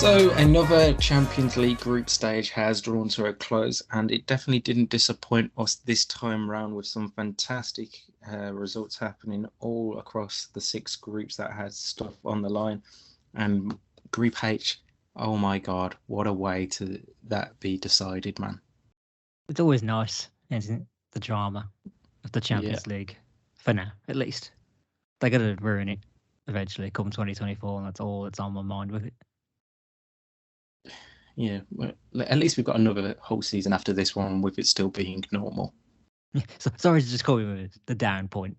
So another Champions League group stage has drawn to a close, and it definitely didn't disappoint us this time round with some fantastic results happening all across the 6 groups that had stuff on the line. And Group H, oh my God, what a way to that be decided, man. It's always nice, isn't it? The drama of the Champions League. For now, at least. They're going to ruin it eventually, come 2024, and that's all that's on my mind with it. Yeah, well, at least we've got another whole season after this one with it still being normal. So, sorry to just call you the down point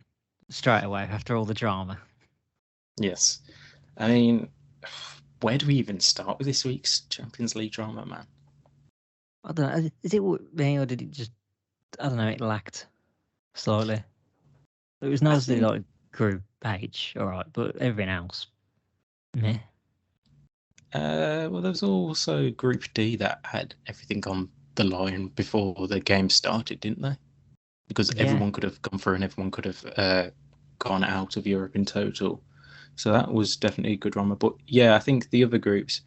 straight away after all the drama. Yes. I mean, where do we even start with this week's Champions League drama, man? I don't know. Is it me, or did it just, I don't know, it lacked slightly? It was nicely like Group H, all right, but everything else, meh. Well, there was also Group D that had everything on the line before the game started, didn't they? Because everyone could have gone through and everyone could have gone out of Europe in total. So that was definitely a good drama. But yeah, I think the other groups,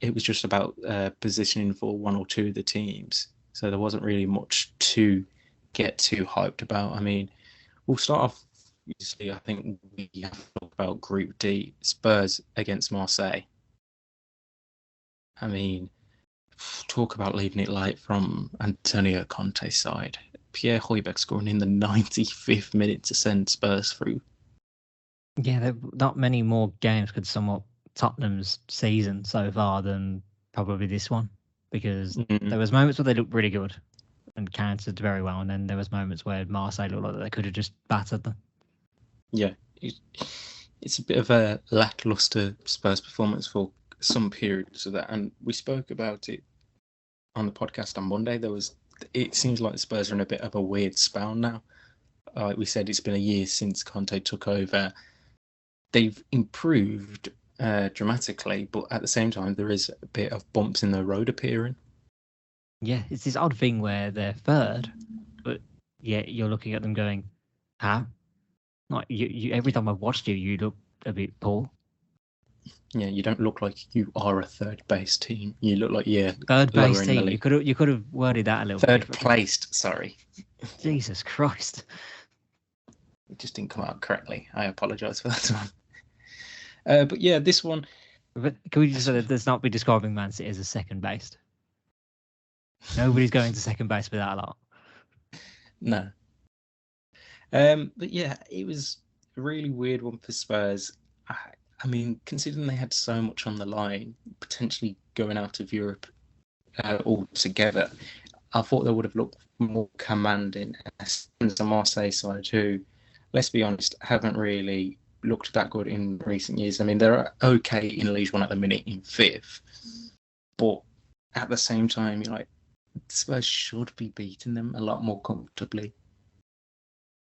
it was just about positioning for one or two of the teams. So there wasn't really much to get too hyped about. I mean, we'll start off, obviously, I think we have to talk about Group D, Spurs against Marseille. I mean, talk about leaving it light from Antonio Conte's side. Pierre Højbjerg scoring in the 95th minute to send Spurs through. Yeah, not many more games could sum up Tottenham's season so far than probably this one, because there was moments where they looked really good and countered very well, and then there was moments where Marseille looked like they could have just battered them. Yeah, it's a bit of a lackluster Spurs performance for some periods of that, and we spoke about it on the podcast on Monday. It seems like the Spurs are in a bit of a weird spell now. Like we said, it's been a year since Conte took over. They've improved dramatically, but at the same time, there is a bit of bumps in the road appearing. Yeah, it's this odd thing where they're third, but yet you're looking at them going, how? Like you every time I've watched you, you look a bit poor. Yeah, you don't look like you are a third base team. You look like third base team. You could have worded that a little bit. Third placed, sorry. Jesus Christ. It just didn't come out correctly. I apologise for that one. But yeah, this one. But can we just let's not be describing Man City as a second based? Nobody's going to second base with that a lot. No. But yeah, it was a really weird one for Spurs. I mean, considering they had so much on the line, potentially going out of Europe altogether, I thought they would have looked more commanding. The Marseille side, who, let's be honest, haven't really looked that good in recent years. I mean, they're okay in League One at the minute in 5th, but at the same time, you're like, Spurs should be beating them a lot more comfortably.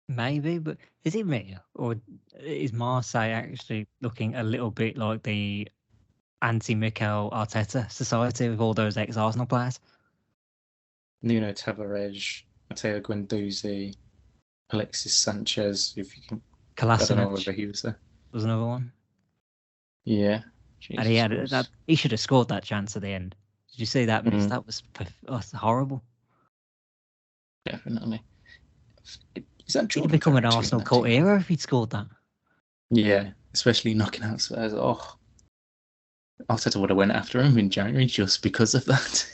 Maybe, but is it me, or is Marseille actually looking a little bit like the anti-Mikel Arteta society with all those ex-Arsenal players? Nuno Tavares, Matteo Guendouzi, Alexis Sanchez, if you can. Kolasinac, I don't know whether he was there. Was another one. Yeah. Jesus, and he had that. He should have scored that chance at the end. Did you see that miss? That was horrible. Definitely. Is that Jordan? He'd become an Arsenal cult hero if he'd scored that. Yeah, especially knocking out Spurs. Oh, Arteta would have went after him in January just because of that.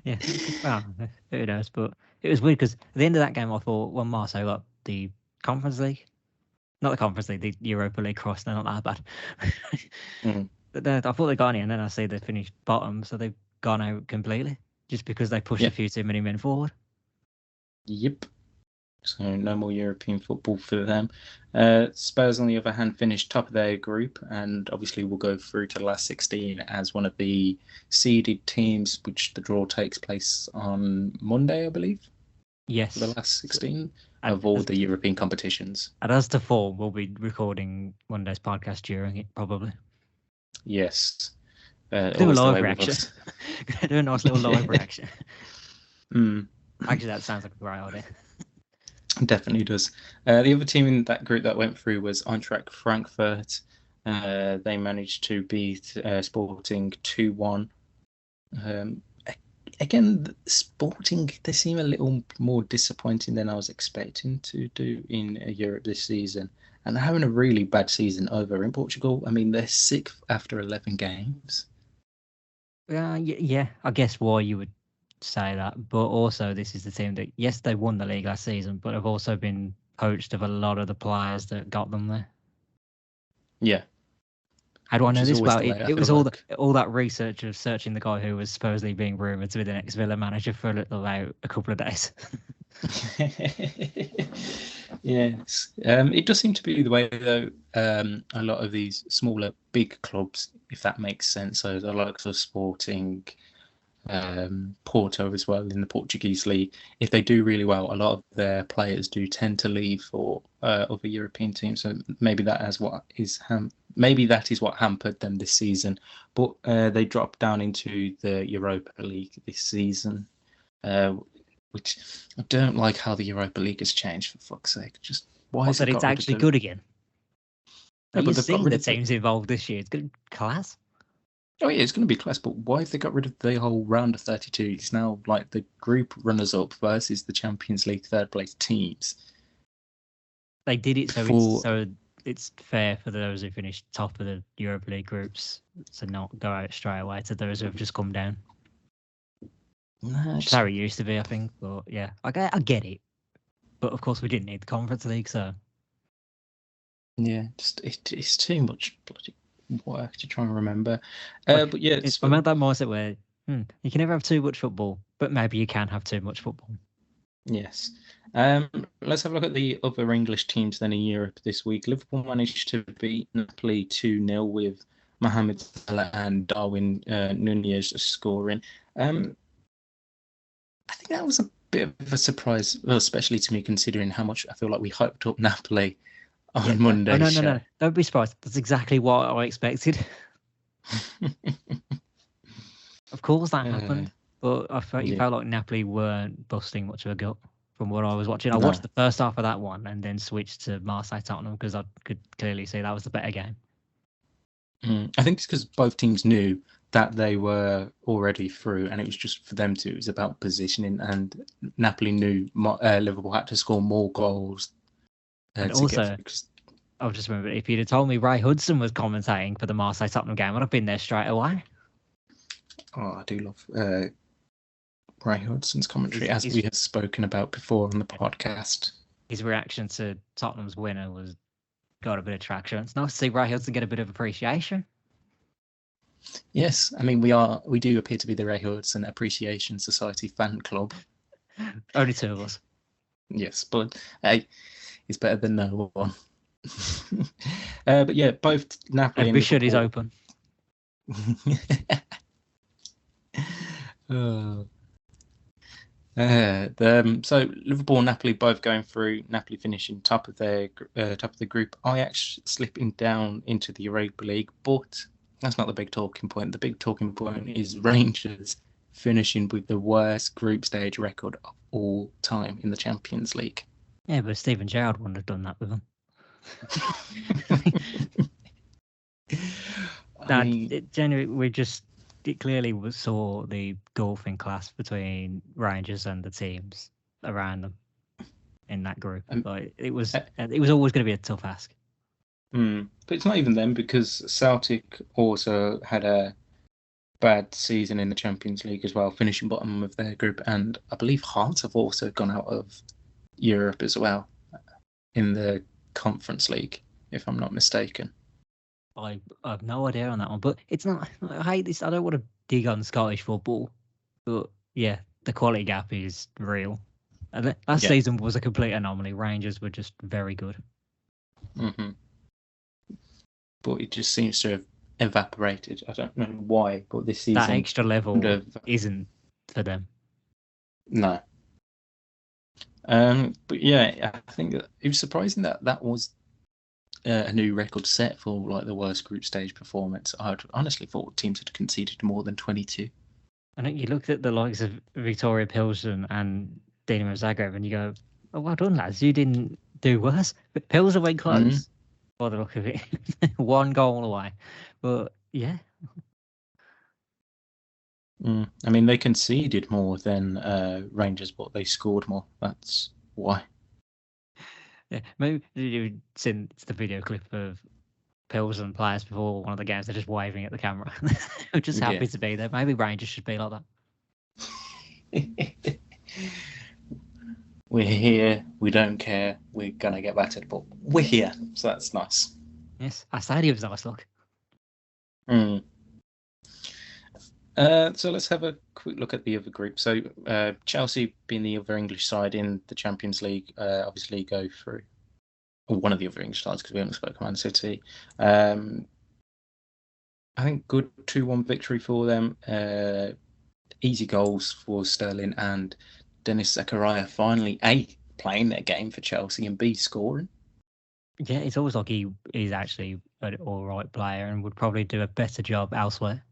Yeah, well, who knows? But it was weird because at the end of that game, I thought, well, Marseille got the Conference League, not the Conference League, the Europa League cross. They're not that bad. But I thought they got in, and then I see they finished bottom, so they've gone out completely just because they pushed a few too many men forward. Yep. So no more European football for them. Spurs, on the other hand, finished top of their group, and obviously will go through to the last 16 as one of the seeded teams, which the draw takes place on Monday, I believe. Yes. For the last 16 of all the European competitions. And as to form, we'll be recording Monday's podcast during it, probably. Yes. Do a live reaction. Do a nice little live reaction. Actually, that sounds like a great idea. Definitely does. The other team in that group that went through was Eintracht Frankfurt. They managed to beat Sporting 2-1. Again, Sporting, they seem a little more disappointing than I was expecting to do in Europe this season. And they're having a really bad season over in Portugal. I mean, they're sixth after 11 games. Yeah, I guess why you would say that. But also, this is the team that, yes, they won the league last season, but have also been poached of a lot of the players that got them there. Yeah. How do I Which know is this? always Well, the way, I it feel was like. all that research of searching the guy who was supposedly being rumoured to be the next Villa manager for about a couple of days. Yes. It does seem to be the way, though, a lot of these smaller, big clubs, if that makes sense. So the likes of Sporting, Porto as well in the Portuguese league, if they do really well, a lot of their players do tend to leave for other European teams. So maybe that is what hampered them this season. But they dropped down into the Europa League this season, which I don't like how the Europa League has changed. For fuck's sake, just why What, has it that it's got rid of actually the? good again? No, You've but they've got seen rid the of the. teams involved this year. It's good class. Oh yeah, it's going to be class, but why have they got rid of the whole round of 32? It's now like the group runners-up versus the Champions League third-place teams. They did it For so it's fair for those who finished top of the Europa League groups to not go out straight away to those who have just come down. Which is how it used to be, I think. But yeah, I get it. But of course, we didn't need the Conference League, so yeah, it's too much bloody work to try and remember. But yeah, I'm at that mindset where you can never have too much football, but maybe you can have too much football. Yes. Let's have a look at the other English teams then in Europe this week. Liverpool managed to beat Napoli 2-0 with Mohamed Salah and Darwin Nunez scoring. I think that was a bit of a surprise, well, especially to me, considering how much I feel like we hyped up Napoli on Monday's no, show. no. Don't be surprised. That's exactly what I expected. Of course that happened. But I felt like Napoli weren't busting much of a gut from what I was watching. I watched the first half of that one and then switched to Marseille Tottenham because I could clearly see that was the better game. I think it's because both teams knew that they were already through, and it was just for them to. It was about positioning, and Napoli knew Liverpool had to score more goals. And also, I just remember if you'd have told me Ray Hudson was commentating for the Marseille Tottenham game, I'd have been there straight away. Oh, I do love Ray Hudson's commentary, as we have spoken about before on the podcast. His reaction to Tottenham's winner got a bit of traction. It's nice to see Ray Hudson get a bit of appreciation. Yes, I mean we do appear to be the Ray Hudson Appreciation Society fan club. Only two of us. Yes, but hey, it's better than no one. But yeah, both Napoli and Bishop is Liverpool... open. So Liverpool and Napoli both going through. Napoli finishing top of the group. Ajax slipping down into the Europa League, but that's not the big talking point. The big talking point is Rangers finishing with the worst group stage record of all time in the Champions League. Yeah, but Steven Gerrard wouldn't have done that with them. It clearly saw the golfing class between Rangers and the teams around them in that group. It was always going to be a tough ask. But it's not even them, because Celtic also had a bad season in the Champions League as well, finishing bottom of their group, and I believe Hearts have also gone out of Europe as well in the Conference League, if I'm not mistaken. I have no idea on that one, but it's not. I hate this. I don't want to dig on Scottish football, but yeah, the quality gap is real. And last season was a complete anomaly. Rangers were just very good. Mm-hmm. But it just seems to have evaporated. I don't know why, but this season... That extra level isn't for them. No. But yeah, I think it was surprising that was a new record set for like the worst group stage performance. I'd honestly thought teams had conceded more than 22. I think you looked at the likes of Victoria Pilsen and Dinamo Zagreb and you go, oh, well done, lads. You didn't do worse. But Pilsen went close. by the look of it. One goal away. But yeah. I mean, they conceded more than Rangers, but they scored more. That's why. Yeah. Maybe you've seen the video clip of Pilsen players before one of the games. They're just waving at the camera. They're just happy Yeah. to be there. Maybe Rangers should be like that. We're here. We don't care. We're gonna get battered, but we're here, so that's nice. Yes, our stadium's nice, look. So let's have a quick look at the other group. So Chelsea, being the other English side in the Champions League, obviously go through. Or one of the other English sides, because we haven't spoken Man City. I think good 2-1 victory for them. Easy goals for Sterling and Dennis Zakaria. Finally, A, playing their game for Chelsea, and B, scoring. Yeah, it's always like he's actually an all right player and would probably do a better job elsewhere.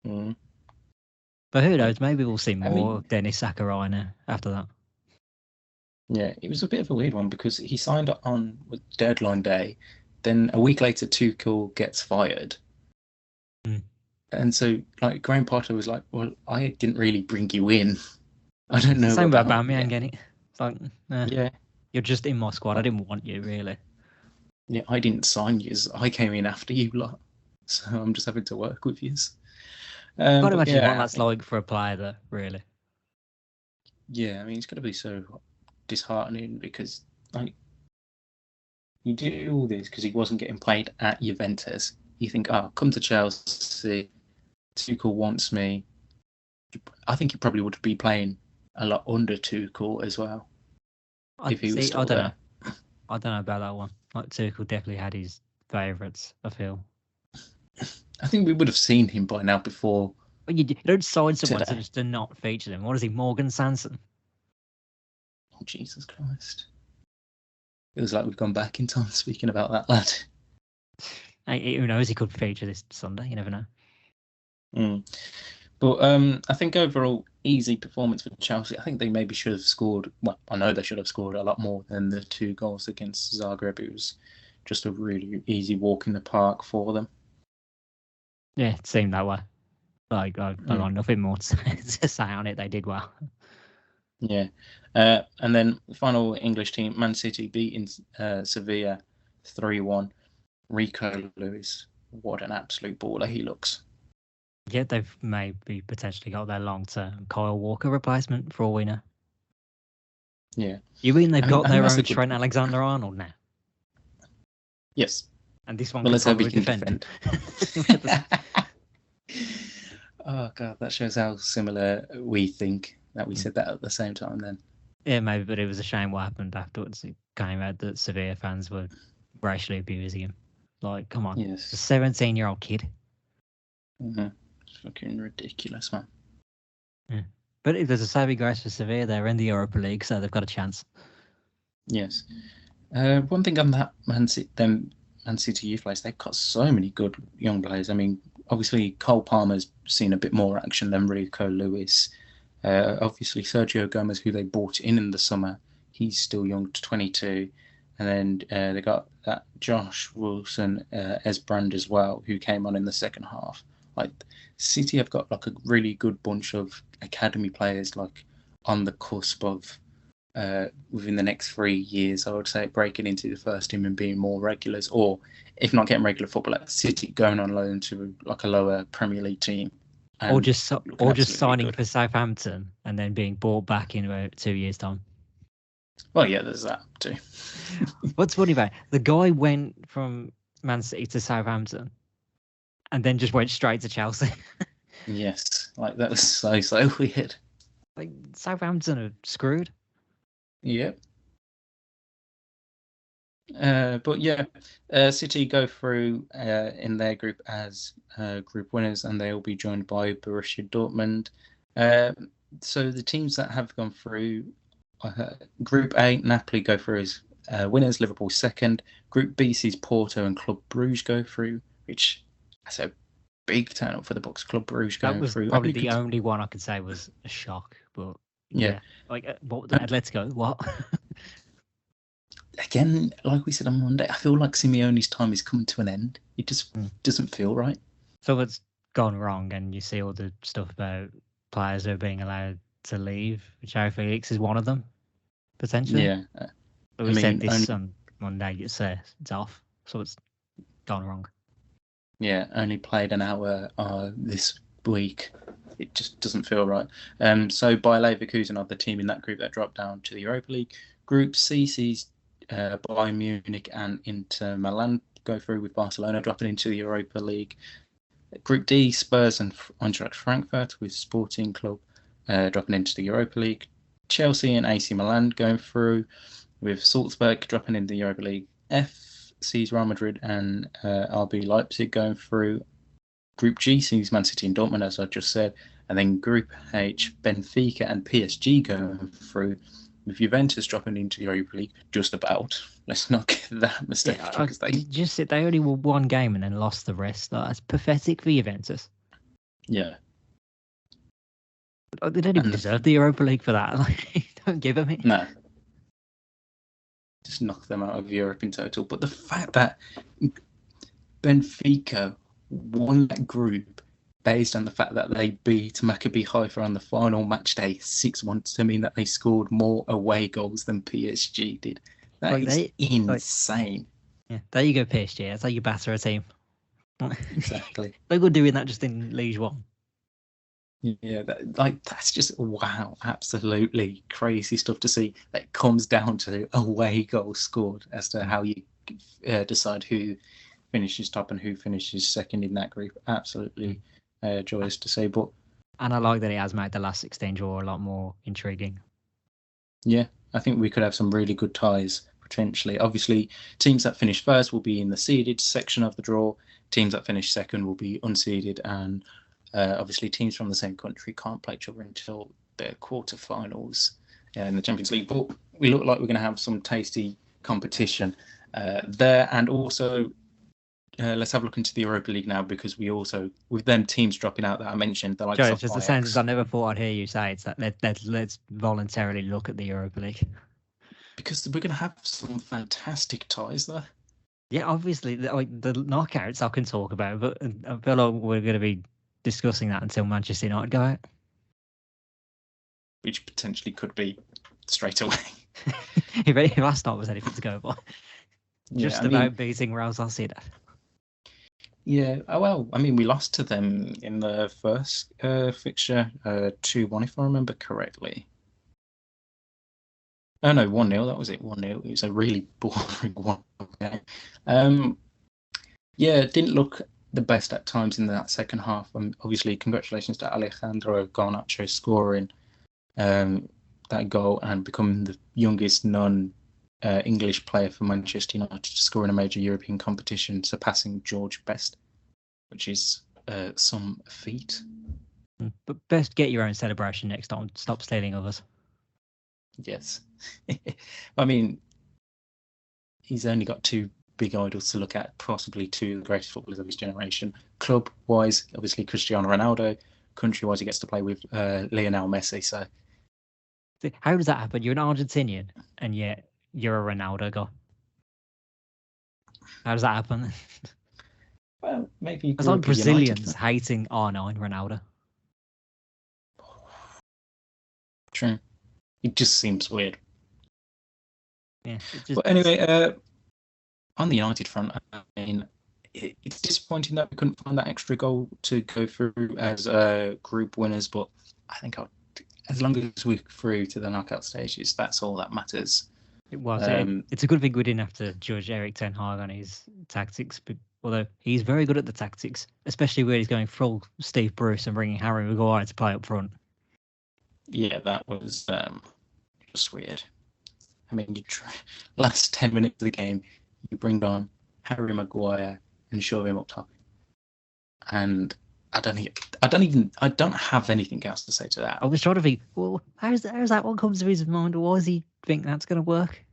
But who knows? Maybe we'll see more of Dennis Zakaria now after that. Yeah, it was a bit of a weird one because he signed on with deadline day. Then a week later, Tuchel gets fired. And so, like, Graham Potter was like, well, I didn't really bring you in. I don't know. Same about Aubameyang, get it? It's like, yeah, you're just in my squad. I didn't want you, really. Yeah, I didn't sign you. I came in after you lot. So I'm just having to work with you. I can't imagine what that's like for a player, though, really. Yeah, I mean, it's going to be so disheartening because, like, you do all this because he wasn't getting played at Juventus. You think, oh, come to Chelsea. Tuchel wants me. I think he probably would be playing a lot under Tuchel as well. If he was still there. I don't know about that one. Like, Tuchel definitely had his favourites, I feel. I think we would have seen him by now before. But you don't sign someone just to not feature them. What is he, Morgan Sanson? Oh, Jesus Christ. It was like we've gone back in time speaking about that lad. Hey, who knows? He could feature this Sunday. You never know. But I think overall, easy performance for Chelsea. I think they maybe should have scored. Well, I know they should have scored a lot more than the 2 goals against Zagreb. It was just a really easy walk in the park for them. Yeah, it seemed that way. Like, I don't know, nothing more to say on it. They did well. Yeah. And then the final English team, Man City, beating Sevilla 3-1. Rico Lewis, what an absolute baller he looks. Yeah, they've maybe potentially got their long-term Kyle Walker replacement for all we know. Yeah. You mean they've got their own Trent Alexander-Arnold now? Yes. And this one can probably defend. Oh, God, that shows how similar we think that we said that at the same time then. Yeah, maybe, but it was a shame what happened afterwards. It came out that Sevilla fans were racially abusing him. Like, come on. Yes. It's a 17-year-old kid. It's fucking ridiculous, man. Yeah. But if there's a saving grace for Sevilla, they're in the Europa League, so they've got a chance. Yes. One thing on that Man City youth players, they've got so many good young players. I mean, obviously, Cole Palmer's seen a bit more action than Rico Lewis. Obviously, Sergio Gomez, who they bought in the summer, he's still young, 22. And then they got that Josh Wilson Esbrand as well, who came on in the second half. Like, City have got like a really good bunch of academy players, like on the cusp of within the next 3 years, I would say, breaking into the first team and being more regulars, or if not getting regular football at City, going on loan to like a lower Premier League team. Or just signing for Southampton and then being bought back in about 2 years' time. Well, yeah, there's that too. What's funny about it, the guy went from Man City to Southampton and then just went straight to Chelsea. Yes, like that was so weird. Like, Southampton are screwed. Yep. But yeah, City go through in their group as group winners, and they'll be joined by Borussia Dortmund. So the teams that have gone through Group A, Napoli go through as winners, Liverpool second. Group B sees Porto and Club Brugge go through, which that's a big turn up for the Bucks. Club Brugge going through. That was probably the only one I could say was a shock, but yeah. Like, what? Atletico, what? again, like we said on Monday, I feel like Simeone's time is coming to an end. It just doesn't feel right. So what's gone wrong, and you see all the stuff about players who are being allowed to leave. João Felix is one of them, potentially. Yeah. But we said this on Monday, it's off. So it's gone wrong. Yeah, only played an hour this week. It just doesn't feel right. So Bayer Leverkusen are the team in that group that dropped down to the Europa League. Group C sees Bayern Munich and Inter Milan go through, with Barcelona dropping into the Europa League. Group D, Spurs and Eintracht Frankfurt, with Sporting Club dropping into the Europa League. Chelsea and AC Milan going through, with Salzburg dropping into the Europa League. F sees Real Madrid and RB Leipzig going through. Group G sees Man City and Dortmund, as I just said. And then Group H, Benfica and PSG going through, with Juventus dropping into the Europa League just about. Let's not get that mistake. Yeah, they only won one game and then lost the rest. That's pathetic for Juventus. Yeah. They don't even deserve the Europa League for that. Don't give them it. No. Just knock them out of Europe in total. But the fact that Benfica won that group based on the fact that they beat Maccabi Haifa on the final match day 6-1, to mean that they scored more away goals than PSG did. That is insane. Yeah, there you go, PSG. That's how you batter a team. Exactly. They were doing that just in Ligue 1. Yeah, that's just wow, absolutely crazy stuff to see. That comes down to away goals scored as to how you decide who finishes top and who finishes second in that group. Absolutely joyous to see. And I like that it has made the last 16 draw a lot more intriguing. Yeah, I think we could have some really good ties potentially. Obviously, teams that finish first will be in the seeded section of the draw. Teams that finish second will be unseeded, and obviously teams from the same country can't play each other until the quarterfinals in the Champions League. But we look like we're going to have some tasty competition there. And also, let's have a look into the Europa League now, because we also, with them teams dropping out that I mentioned, they're like Joe, it's just the sentence I never thought I'd hear you say. It's that let's voluntarily look at the Europa League. Because we're going to have some fantastic ties there. Yeah, obviously, the knockouts I can talk about, but I feel like we're going to be discussing that until Manchester United go out. Which potentially could be straight away. If last night was anything to go by. Just about beating Real Sociedad. Yeah, well, I mean, we lost to them in the first fixture, 2-1, if I remember correctly. Oh, no, 1-0, that was it, 1-0. It was a really boring one. Yeah, it didn't look the best at times in that second half. Obviously, congratulations to Alejandro Garnacho scoring that goal and becoming the youngest non-English player for Manchester United to score in a major European competition, surpassing George Best, which is some feat. But best get your own celebration next time. Stop stealing others. Yes. I mean, he's only got two big idols to look at, possibly two of the greatest footballers of his generation. Club-wise, obviously Cristiano Ronaldo. Country-wise, he gets to play with Lionel Messi. So, how does that happen? You're an Argentinian, and yet you're a Ronaldo guy. How does that happen? Well, maybe it's like Brazilians hating R9 Ronaldo. True. It just seems weird. Yeah. But anyway, on the United front, I mean, it's disappointing that we couldn't find that extra goal to go through as group winners. But I think as long as we're through to the knockout stages, that's all that matters. It was. It's a good thing we didn't have to judge Erik ten Hag on his tactics, but, although he's very good at the tactics, especially where he's going full Steve Bruce and bringing Harry Maguire to play up front. Yeah, that was just weird. I mean, last 10 minutes of the game, you bring on Harry Maguire and shove him up top, and I don't have anything else to say to that. I was trying to think, well, how's that one comes to his mind? Why does he think that's going to work?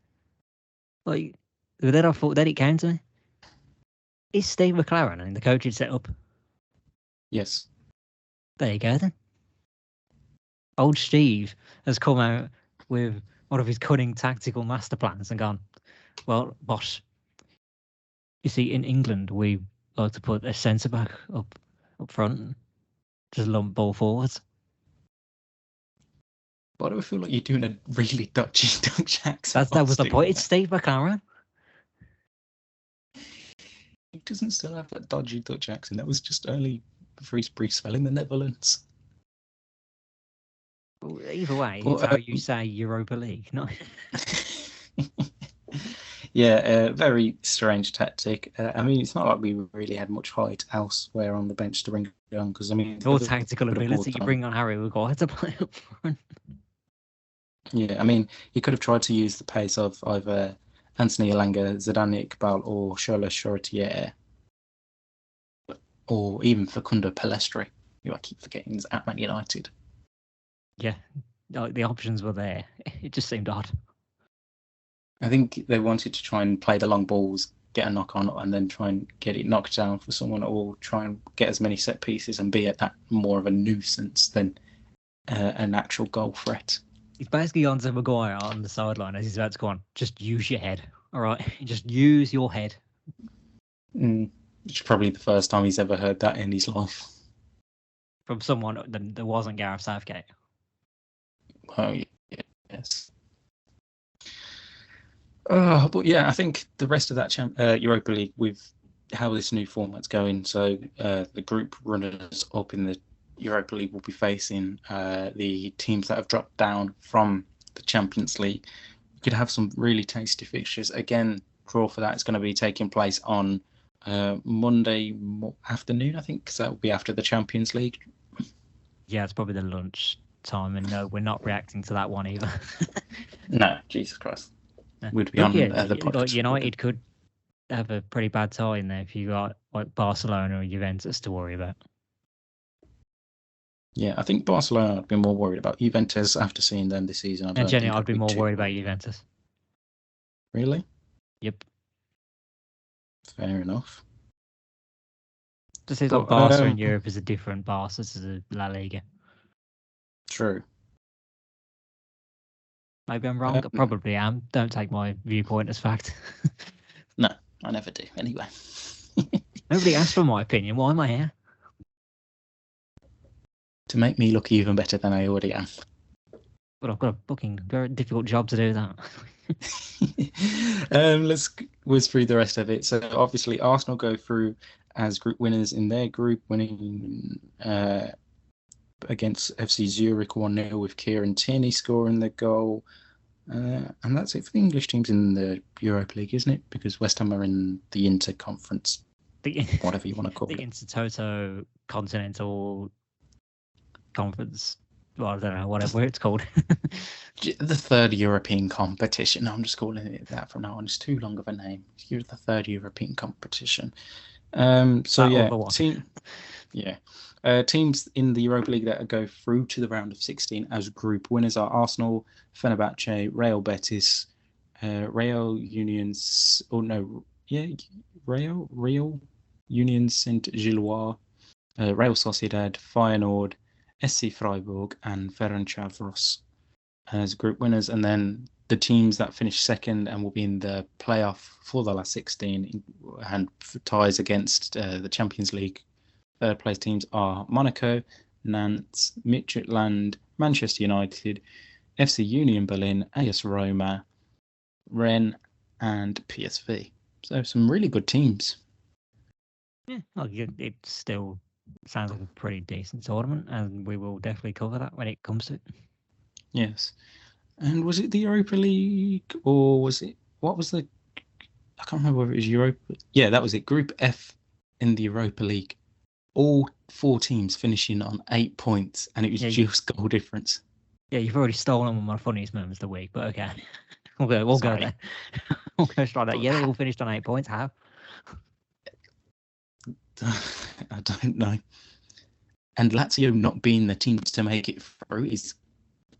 Like, but then I thought, then it came to me. Is Steve McLaren in the coaching setup? Yes. There you go then. Old Steve has come out with one of his cunning tactical master plans and gone, Well, boss, you see, in England, we like to put a centre back up front, just lump ball forwards. Why do I feel like you're doing a really dodgy Dutch accent? That was the point. It's Steve McLaren. He doesn't still have that dodgy Dutch accent. That was just only for his brief spell in the Netherlands. Well, either way, it's how you say Europa League, not. Yeah, very strange tactic. I mean, it's not like we really had much height elsewhere on the bench to bring it on, because I mean, Your tactical ability, you bring on Harry Maguire to play up front. Yeah, I mean, he could have tried to use the pace of either Anthony Elanga, Zidane Iqbal, or Shola Shortier, or even Facundo Pellistri, who I keep forgetting is at Man United. Yeah, like the options were there. It just seemed odd. I think they wanted to try and play the long balls, get a knock on, and then try and get it knocked down for someone, or try and get as many set pieces and be at that more of a nuisance than an actual goal threat. He's basically on to Maguire on the sideline as he's about to go on. Just use your head, all right? Just use your head. Which is probably the first time he's ever heard that in his life. From someone that wasn't Gareth Southgate. Oh, yes. But yeah, I think the rest of that Europa League, with how this new format's going, so the group runners up in the Europa League will be facing the teams that have dropped down from the Champions League. We could have some really tasty fixtures. Again, draw for that is going to be taking place on Monday afternoon, I think, because that will be after the Champions League. Yeah, it's probably the lunch time, and no, we're not reacting to that one either. No, Jesus Christ. We'd be on the podcast. United could have a pretty bad tie in there if you got like Barcelona or Juventus to worry about. Yeah, I think Barcelona I'd be more worried about. Juventus, after seeing them this season, And Jenny, I'd be more worried about Juventus. Really? Yep. Fair enough. Just seems like Barca in Europe is a different Barca to the La Liga. True. Maybe I'm wrong. I probably am. Don't take my viewpoint as fact. No, I never do. Anyway. Nobody asked for my opinion. Why am I here? To make me look even better than I already am. But I've got a fucking very difficult job to do that. Let's whiz through the rest of it. So obviously Arsenal go through as group winners in their group, winning against FC Zurich 1-0 with Kieran Tierney scoring the goal. And that's it for the English teams in the Europa League, isn't it? Because West Ham are in the Interconference, whatever you want to call it. The Intertoto Continental Conference. Well, I don't know, whatever it's called. The third European competition. I'm just calling it that from now on. It's too long of a name. You're the third European competition. Teams in the Europa League that go through to the round of 16 as group winners are Arsenal, Fenerbahce, Real Betis, Real Union Saint-Gilloise, Real Sociedad, Feyenoord, SC Freiburg, and Ferencváros as group winners. And then the teams that finish second and will be in the playoff for the last 16 and ties against the Champions League third place teams are Monaco, Nantes, Midtjylland, Manchester United, FC Union Berlin, AS Roma, Rennes, and PSV. So some really good teams. Yeah, well, it still sounds like a pretty decent tournament, and we will definitely cover that when it comes to it. Yes. And was it the Europa League, or was it, what was the, I can't remember whether it was Europa. Yeah, that was it. Group F in the Europa League. All four teams finishing on 8 points, and it was just goal difference. Yeah, you've already stolen one of my funniest moments of the week, but okay. We'll go there. We'll go straight there. Yeah, they all finished on 8 points. How? I don't know. And Lazio not being the teams to make it through is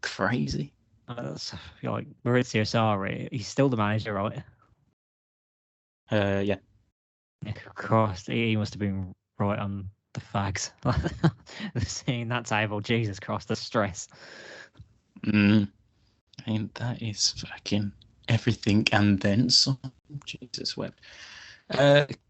crazy. Like Maurizio Sarri, he's still the manager, right? Yeah. Of course, he must have been right on the fags. Seeing that table, Jesus Christ, the stress. I mean, that is fucking everything and then some. Jesus wept.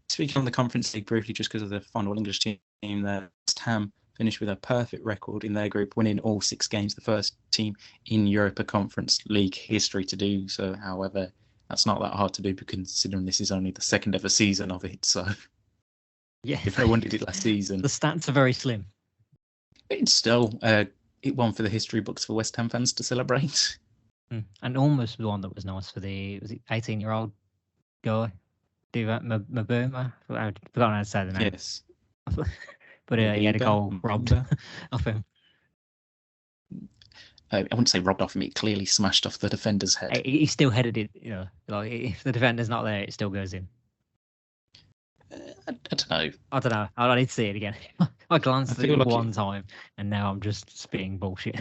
Speaking on the Conference League briefly, just because of the final English team there, West Ham finished with a perfect record in their group, winning all 6 games, the first team in Europa Conference League history to do so. However, that's not that hard to do, considering this is only the second ever season of it. So, yeah, if no one did it last season, the stats are very slim. It's still it won for the history books for West Ham fans to celebrate. And almost one that was nice for the 18-year-old guy, Mabuma. I forgot how to say the name. Yes, but he had a goal robbed off him. I wouldn't say robbed off him. It clearly smashed off the defender's head. He still headed it. Like if the defender's not there, it still goes in. I don't know. I need to see it again. I glanced at it like one time, and now I'm just spitting bullshit.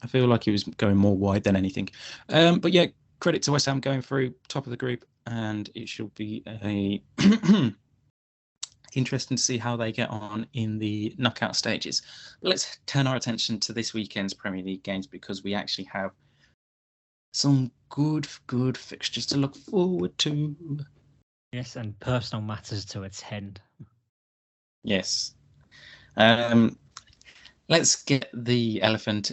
I feel like he was going more wide than anything. But yeah, credit to West Ham going through top of the group, and it should be a interesting to see how they get on in the knockout stages. But let's turn our attention to this weekend's Premier League games, because we actually have some good fixtures to look forward to. Yes, and personal matters to attend. Yes. Let's get the elephant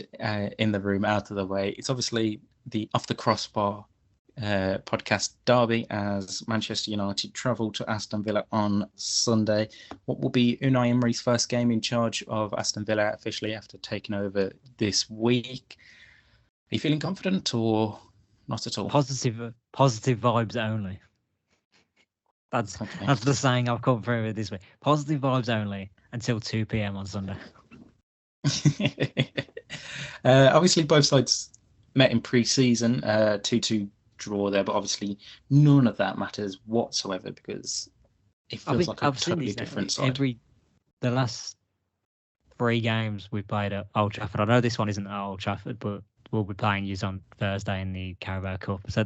in the room out of the way. It's obviously the Off the Crossbar podcast derby, as Manchester United travel to Aston Villa on Sunday. What will be Unai Emery's first game in charge of Aston Villa officially after taking over this week? Are you feeling confident or not at all? Positive vibes only. That's the saying I've come through with this week. Positive vibes only until 2 p.m. on Sunday. Obviously, both sides met in pre-season, 2-2 draw there, but obviously none of that matters whatsoever, because it feels like a totally different side. The last 3 games we've played at Old Trafford. I know this one isn't at Old Trafford, but we'll be playing you on Thursday in the Carabao Cup. So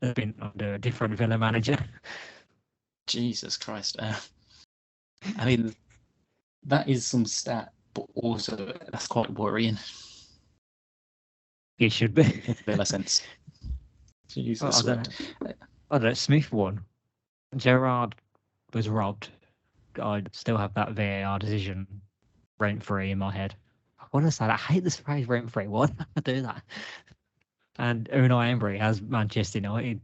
they've been under a different Villa manager. Jesus Christ. I mean, that is some stat, but also that's quite worrying. It should be. In Villa sense. Jesus. I don't know. Smith won. Gerrard was robbed. I still have that VAR decision rent-free in my head. I want to say that. I hate this phrase rent-free. Why did I do that? And Unai Emery has Manchester United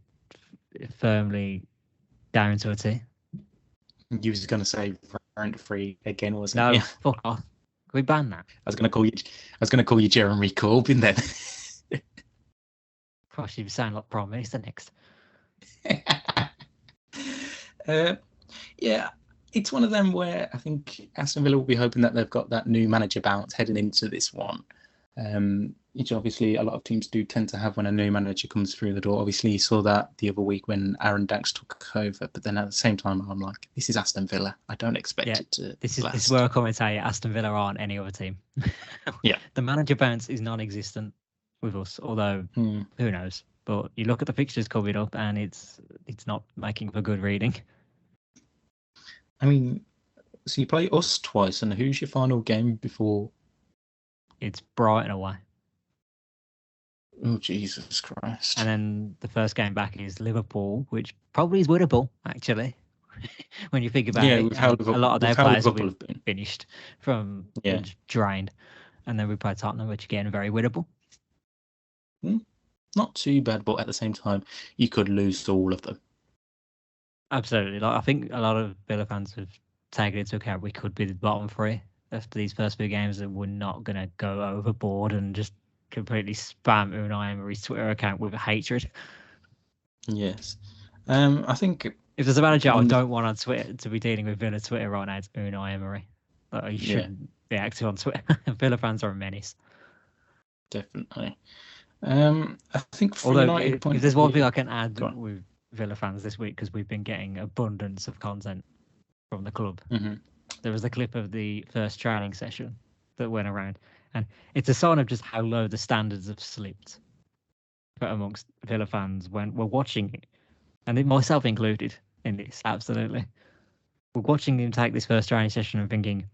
firmly down to a T. You was going to say rent-free again, wasn't No, it? No, fuck off. Can we ban that? I was going to call you Jeremy Corbyn then. Gosh, you sound like Prime Minister next. Yeah, it's one of them where I think Aston Villa will be hoping that they've got that new manager bounce heading into this one. Which obviously a lot of teams do tend to have when a new manager comes through the door. Obviously, you saw that the other week when Aaron Danks took over, but then at the same time, I'm like, this is Aston Villa. I don't expect it to. This is where I come and tell you, Aston Villa aren't any other team. Yeah, the manager bounce is non-existent with us, although who knows? But you look at the fixtures coming up, and it's not making for good reading. I mean, so you play us twice, and who's your final game before? It's Brighton away. Oh, Jesus Christ. And then the first game back is Liverpool, which probably is winnable, actually. When you think about it, a lot of their players will be finished from drained. And then we play Tottenham, which again, very winnable. Not too bad, but at the same time, you could lose to all of them. Absolutely. I think a lot of Villa fans have taken into account we could be the bottom 3 after these first 2 games, that we're not going to go overboard and just completely spam Unai Emery's Twitter account with hatred. Yes. I think if there's a manager I don't want on Twitter to be dealing with Villa Twitter right now, it's Unai Emery. You shouldn't be active on Twitter. Villa fans are a menace. Definitely. I think although if there's one thing I can add with Villa fans this week, because we've been getting abundance of content from the club. Mm-hmm. There was a clip of the first training session that went around, and it's a sign of just how low the standards have slipped amongst Villa fans when we're watching it, and myself included in this. Absolutely, we're watching him take this first training session and thinking,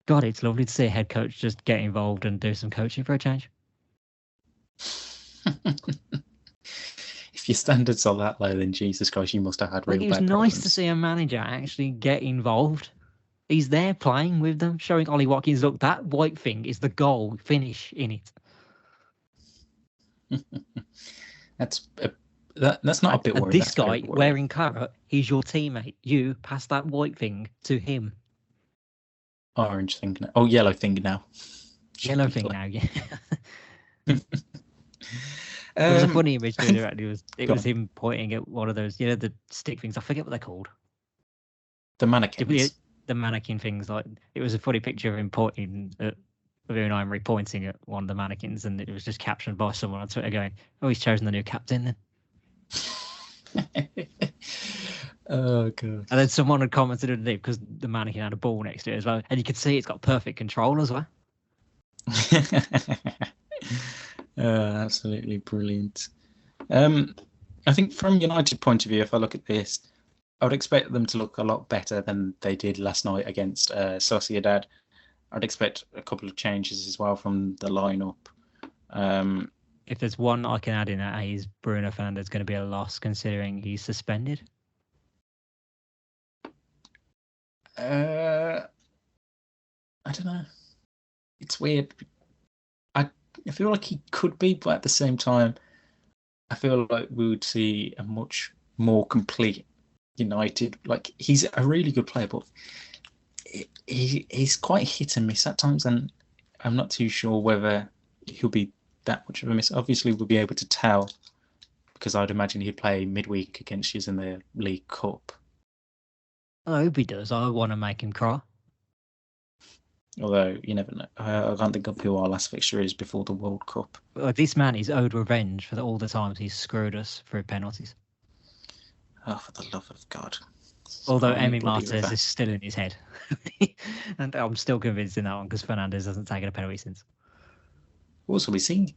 God, it's lovely to see a head coach just get involved and do some coaching for a change. If your standards are that low, then Jesus Christ, you must have had real It was bad nice problems. to see a manager actually get involved. He's there playing with them, showing Ollie Watkins, look, that white thing is the goal finish in it. That's not a bit And worrying. this That's very guy worrying. wearing claret, he's your teammate. You pass that white thing to him. Orange thing now. Oh, yellow thing now. Yellow thing now, yeah. There was a funny image to it. It was him pointing at one of those, the stick things. I forget what they're called. The mannequins. The mannequin things. Like, it was a funny picture of him pointing at Unai pointing at one of the mannequins, and it was just captioned by someone on Twitter going, "Oh, he's chosen the new captain then." Oh god! And then someone had commented underneath because the mannequin had a ball next to it as well, and you could see it's got perfect control as well. Absolutely brilliant. I think from United point of view, if I look at this, I would expect them to look a lot better than they did last night against Sociedad. I'd expect a couple of changes as well from the lineup. If there's one I can add in that, is Bruno Fernandes going to be a loss considering he's suspended? I don't know. It's weird. I feel like he could be, but at the same time, I feel like we would see a much more complete United. Like, he's a really good player, but he's quite hit and miss at times, and I'm not too sure whether he'll be that much of a miss. Obviously, we'll be able to tell because I'd imagine he'd play midweek against you in the League Cup. I hope he does. I want to make him cry. Although, you never know. I can't think of who our last fixture is before the World Cup. This man is owed revenge for all the times he's screwed us through penalties. Oh, for the love of God. Although Emery Martinez is still in his head. And I'm still convinced in that one because Fernandes hasn't taken a penalty since. Also, we see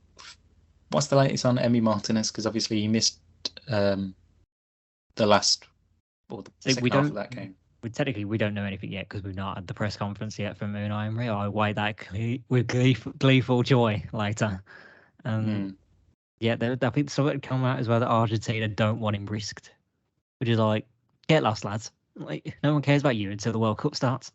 what's the latest on Emery Martinez, because obviously he missed the last or the second half of that game. Technically, we don't know anything yet because we've not had the press conference yet from Unai Emery. I await that with gleeful joy later. Yeah, I think something come out as well that Argentina don't want him risked, which is like, get lost, lads. Like, no one cares about you until the World Cup starts.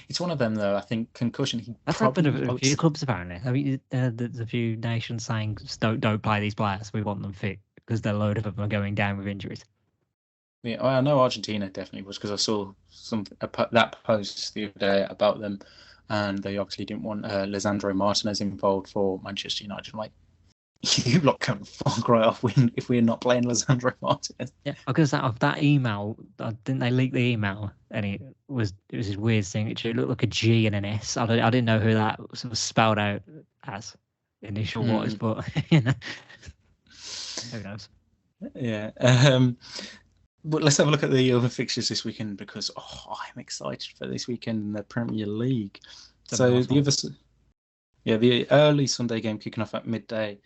It's one of them, though. I think concussion. That's happened to a few clubs apparently. I mean, there's a few nations saying don't play these players. We want them fit because a load of them are going down with injuries. Yeah, I know Argentina definitely was, because I saw that post the other day about them, and they obviously didn't want Lisandro Martinez involved for Manchester United. I'm like, you lot can fuck right off if we're not playing Lisandro Martinez. Yeah, because that email, didn't they leak the email? And it was his weird signature. It looked like a G and an S. I didn't know who that was spelled out as initial was, but who knows? Yeah. But let's have a look at the other fixtures this weekend, because I'm excited for this weekend in the Premier League. So the early Sunday game kicking off at midday.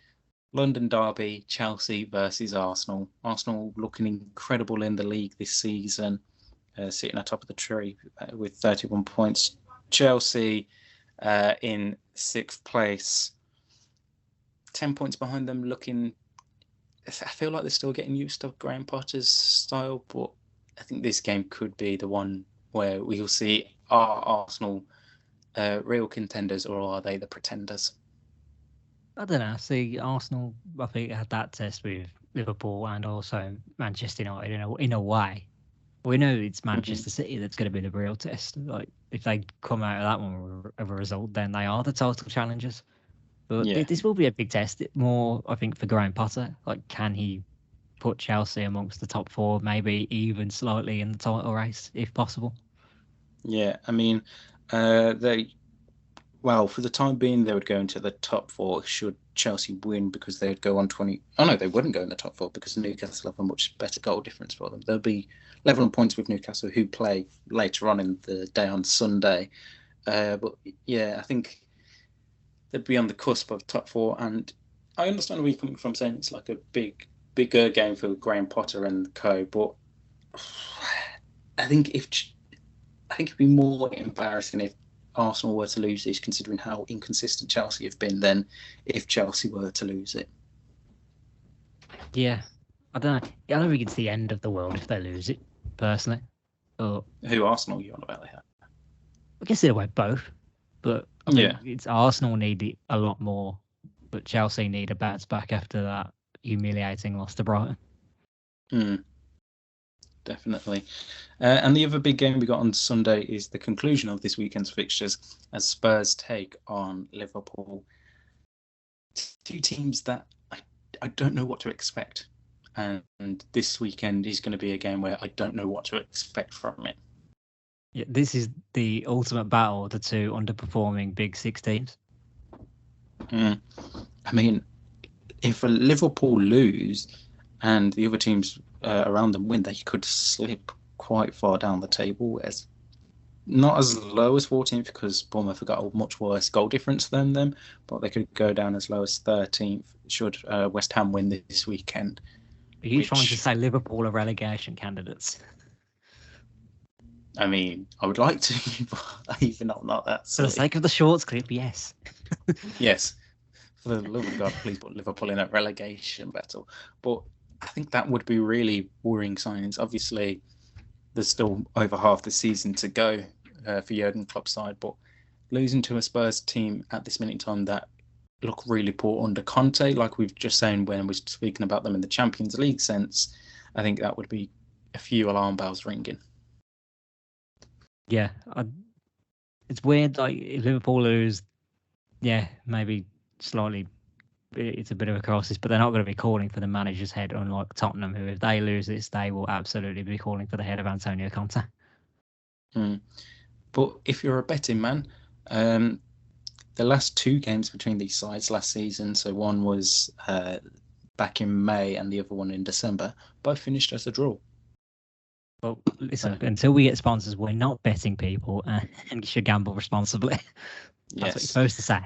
London derby, Chelsea versus Arsenal. Arsenal looking incredible in the league this season, sitting atop of the tree with 31 points. Chelsea in 6th place, 10 points behind them, looking... I feel like they're still getting used to Graham Potter's style, but I think this game could be the one where we'll see, are Arsenal real contenders, or are they the pretenders? I don't know. See, Arsenal, I think, had that test with Liverpool and also Manchester United in a way. We know it's Manchester City that's going to be the real test. Like, if they come out of that one with a result, then they are the title challengers. But this will be a big test, more, I think, for Graham Potter. Like, can he put Chelsea amongst the top 4, maybe even slightly in the title race, if possible? Yeah, I mean, for the time being, they would go into the top 4 should Chelsea win, because they would go on 20. Oh, no, they wouldn't go in the top 4 because Newcastle have a much better goal difference for them. They'll be level on points with Newcastle, who play later on in the day on Sunday. But yeah, I think they'd be on the cusp of top 4. And I understand where you're coming from, saying it's like a bigger game for Graham Potter and co. But I think if I think it'd be more embarrassing if Arsenal were to lose this, considering how inconsistent Chelsea have been, than if Chelsea were to lose it. Yeah, I don't know. I don't think it's the end of the world if they lose it, personally. But Who Arsenal you on about that? I guess in a way both. But I think Yeah. it's Arsenal need it a lot more, but Chelsea need a bounce back after that humiliating loss to Brighton. Definitely. And the other big game we got on Sunday is the conclusion of this weekend's fixtures as Spurs take on Liverpool. Two teams that I don't know what to expect. And this weekend is going to be a game where I don't know what to expect from it. Yeah, this is the ultimate battle of the two underperforming big six teams. I mean, if Liverpool lose and the other teams around them win, they could slip quite far down the table. As not as low as 14th because Bournemouth have got a much worse goal difference than them, but they could go down as low as 13th should West Ham win this weekend. Are you trying to say Liverpool are relegation candidates? I mean, I would like to, but even not that. For the sake of the shorts clip, yes. Yes. For the love of God, please put Liverpool in a relegation battle. But I think that would be really worrying signs. Obviously, there's still over half the season to go for Jurgen Klopp's side, but losing to a Spurs team at this minute in time that look really poor under Conte, like we've just saying when we're speaking about them in the Champions League sense, I think that would be a few alarm bells ringing. Yeah, it's weird. Like if Liverpool lose, yeah, maybe slightly. It's a bit of a crisis, but they're not going to be calling for the manager's head, unlike Tottenham, who, if they lose this, they will absolutely be calling for the head of Antonio Conte. But if you're a betting man, the last two games between these sides last season, so one was back in May and the other one in December, both finished as a draw. Well, listen, until we get sponsors, we're not betting people, and you should gamble responsibly. That's what you're supposed to say.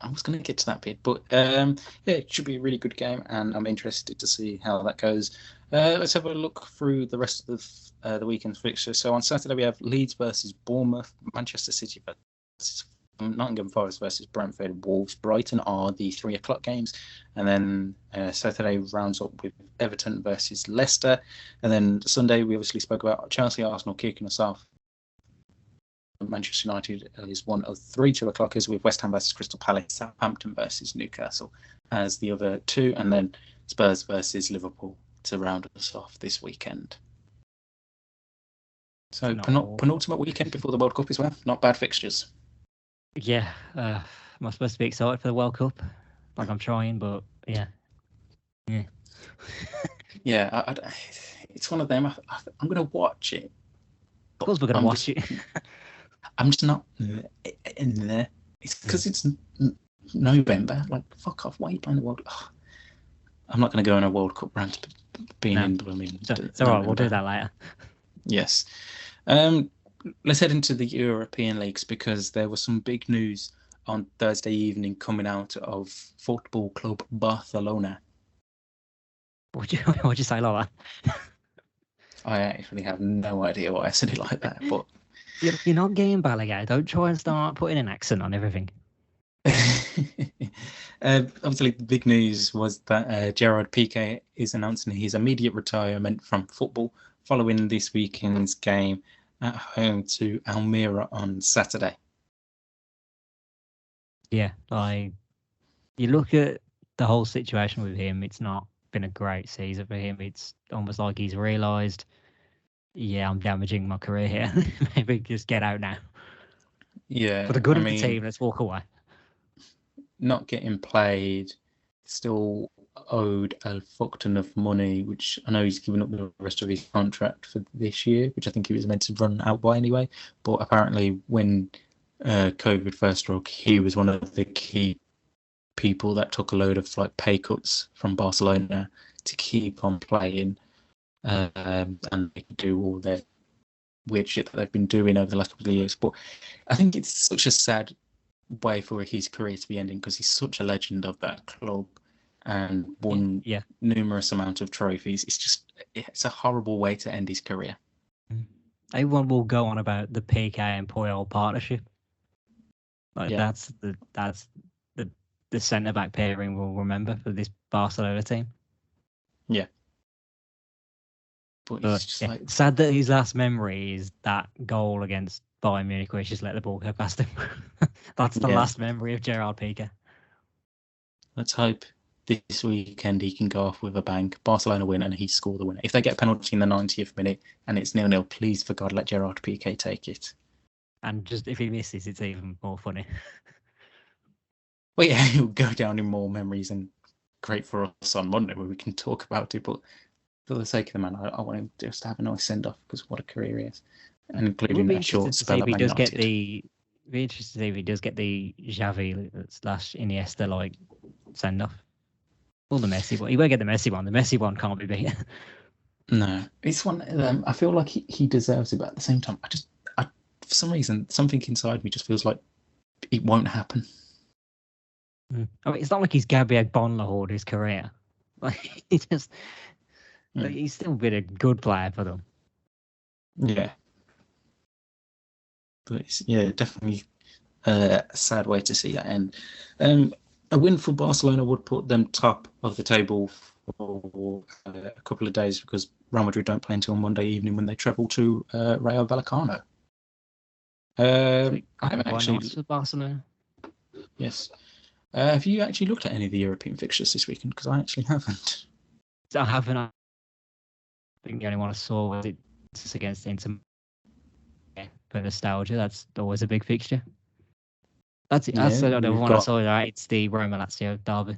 I was going to get to that bit, but yeah, it should be a really good game, and I'm interested to see how that goes. Let's have a look through the rest of the weekend's fixtures. So on Saturday we have Leeds versus Bournemouth, Manchester City versus Nottingham Forest versus Brentford, Wolves, Brighton are the 3:00 games, and then Saturday rounds up with Everton versus Leicester, and then Sunday we obviously spoke about Chelsea, Arsenal kicking us off. Manchester United is one of 3 2:00s with West Ham versus Crystal Palace, Southampton versus Newcastle as the other two, and then Spurs versus Liverpool to round us off this weekend. So penultimate weekend before the World Cup as well. Not bad fixtures. Yeah, am I supposed to be excited for the World Cup? Like I'm trying, but yeah. Yeah, it's one of them. I'm going to watch it. Of course, we're going to watch it. I'm just not in there. It's because it's November. Like, fuck off. Why are you playing the World Cup? I'm not going to go on a World Cup rant being in blooming. It's all right. We'll do that later. Yes. Let's head into the European leagues because there was some big news on Thursday evening coming out of Football Club Barcelona. What'd you say like that? I actually have no idea why I said it like that, but you're not getting Balaguer. Don't try and start putting an accent on everything. Obviously, the big news was that Gerard Piqué is announcing his immediate retirement from football following this weekend's game at home to Almeria on Saturday. Yeah, you look at the whole situation with him, it's not been a great season for him. It's almost like he's realised, yeah, I'm damaging my career here. Maybe just get out now. Yeah. For the good of the team, let's walk away. Not getting played, still owed a fuck ton of money, which I know he's given up the rest of his contract for this year, which I think he was meant to run out by anyway. But apparently when COVID first struck, he was one of the key people that took a load of like pay cuts from Barcelona to keep on playing and they could do all their weird shit that they've been doing over the last couple of years. But I think it's such a sad way for his career to be ending because he's such a legend of that club and won numerous amount of trophies. It's a horrible way to end his career. everyone will go on about the PK and Puyol partnership. Like Yeah. that's the centre back pairing we'll remember for this Barcelona team. Yeah. But But it's just yeah, like, sad that his last memory is that goal against Bayern Munich where he just let the ball go past him. That's the yeah, last memory of Gerard Piqué. let's hope this weekend he can go off with a bang. Barcelona win and he score the winner. If they get a penalty in the 90th minute and it's 0-0, please, for God, let Gerard Piqué take it. And just if he misses, it's even more funny. Well, yeah, he'll go down in more memories and great for us on Monday where we can talk about it. But for the sake of the man, I want him just to have a nice send off because what a career he has, and It would including be a short interesting to see spell if at he Man does get United. be interested to see if he does get the Xavi / Iniesta like send off. Or the Messi one. He won't get the Messi one. The Messi one can't be beat. No, it's one of them. I feel like he deserves it, but at the same time, for some reason, something inside me just feels like it won't happen. I mean, it's not like he's Gabriel Bonlahor his career. Like he just, like, he's still been a good player for them. Yeah, but it's, yeah, definitely a sad way to see that end. A win for Barcelona would put them top of the table for a couple of days because Real Madrid don't play until Monday evening when they travel to Rayo Vallecano. I haven't actually. Nice for Barcelona. Yes. Have you actually looked at any of the European fixtures this weekend? Because I actually haven't. I haven't. I think the only one I saw was it's against Inter. For nostalgia, that's always a big fixture. That's it. That's Yeah, the other we've one I got. saw. Right, it's the Roma Lazio derby.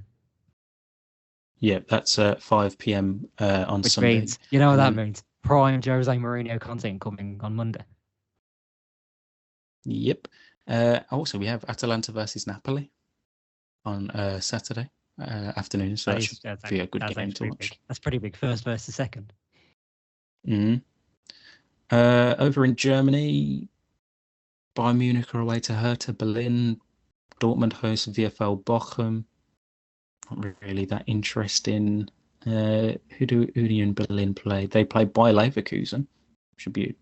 Yeah, that's 5 p.m. On Which Sunday. means, you know what And that then, means? Prime Jose Mourinho content coming on Monday. yep. Also, we have Atalanta versus Napoli on Saturday afternoon, so that should be a good game to watch. Big. That's pretty big. First versus second. Mm. Over in Germany, Bayern Munich are away to Hertha Berlin. Dortmund host VfL Bochum. Not really that interesting. Who do Union Berlin play? They play Bayer Leverkusen. Should be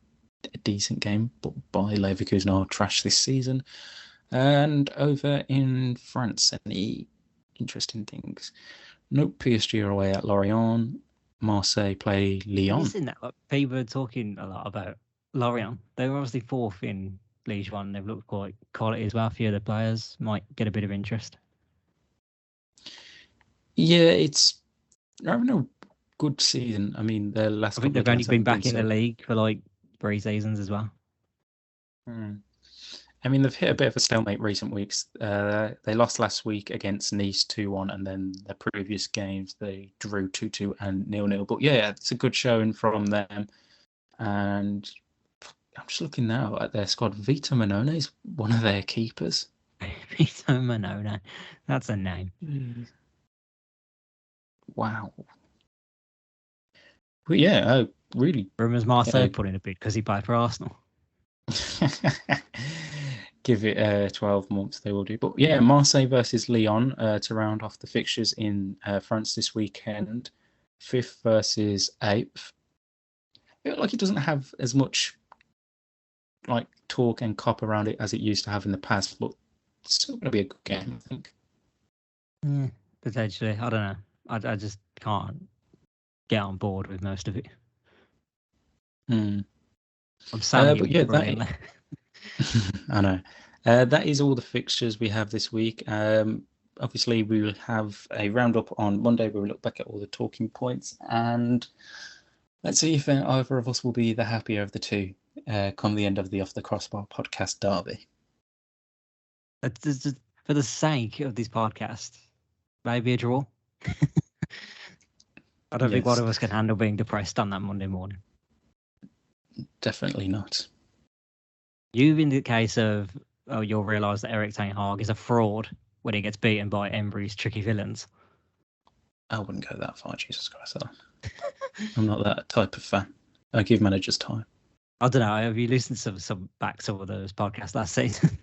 a decent game, but Bayer Leverkusen are trash this season. And over in France, any interesting things? Nope, PSG are away at Lorient. Marseille play Have Lyon. you seen that? Like, people are talking a lot about Lorient. They were obviously fourth in Ligue 1. They've looked quite quality as well. A few of the players might get a bit of interest. Yeah, it's having a good season. I mean, the last I think couple of they've only games been haven't back been in the so. league for like 3 seasons as well. I mean, they've hit a bit of a stalemate recent weeks. They lost last week against Nice 2-1, and then the previous games they drew 2-2 and 0-0. But yeah, it's a good showing from them. And I'm just looking now at their squad. Vito Manone is one of their keepers. Vito Manone, that's a name. Wow. But yeah, really. Rumours Marseille put in a bid because he played for Arsenal. Give it 12 months, they will do. But yeah, Marseille versus Lyon to round off the fixtures in France this weekend. 5th versus 8th. I feel like it doesn't have as much like talk and cop around it as it used to have in the past, but it's still going to be a good game, I think. Yeah, potentially. I don't know. I just can't get on board with most of it. I'm sad but yeah, brilliantly. I know. That is all the fixtures we have this week. Obviously, we will have a roundup on Monday where we look back at all the talking points, and let's see if either of us will be the happier of the two come the end of the Off the Crossbar podcast derby. For the sake of this podcast, maybe a draw. I don't think one of us can handle being depressed on that Monday morning. Definitely not. You, in the case of, you'll realise that Erik Ten Hag is a fraud when he gets beaten by Emery's tricky villains. I wouldn't go that far, Jesus Christ. I'm not that type of fan. I give managers time. I don't know. Have you listened to some of those podcasts last season?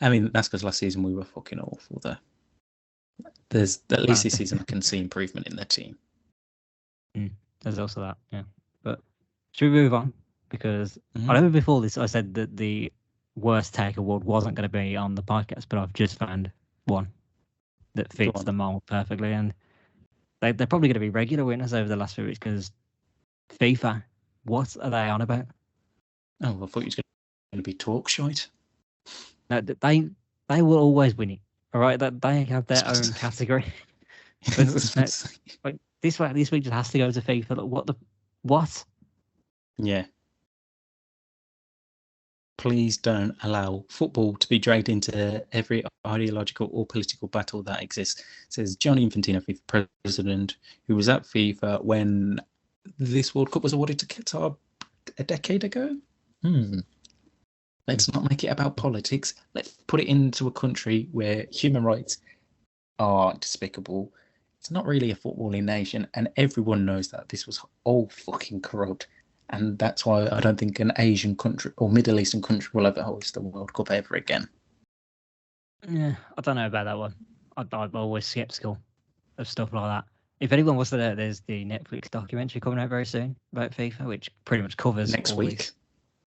I mean, that's because last season we were fucking awful, though. There's at least this season I can see improvement in their team. There's also that, yeah. But Should we move on? Because I Mhm. remember before this, I said that the worst take award wasn't going to be on the podcast, but I've just found one that Go fits on. the mold perfectly, and they're probably going to be regular winners over the last few weeks because FIFA. What are they on about? Oh, I thought you was going to be talk shite. No, they will always win it. All right, that they have their own category. But no, like this week just has to go to FIFA. Like, what? Yeah. Please don't allow football to be dragged into every ideological or political battle that exists. Says Gianni Infantino, FIFA president, who was at FIFA when this World Cup was awarded to Qatar a decade ago. Let's not make it about politics. Let's put it into a country where human rights are despicable. It's not really a footballing nation, and everyone knows that this was all fucking corrupt. And that's why I don't think an Asian country or Middle Eastern country will ever host the World Cup ever again. Yeah, I don't know about that one. I'm always skeptical of stuff like that. If anyone was there, there's the Netflix documentary coming out very soon about FIFA, which pretty much covers Next all week, this.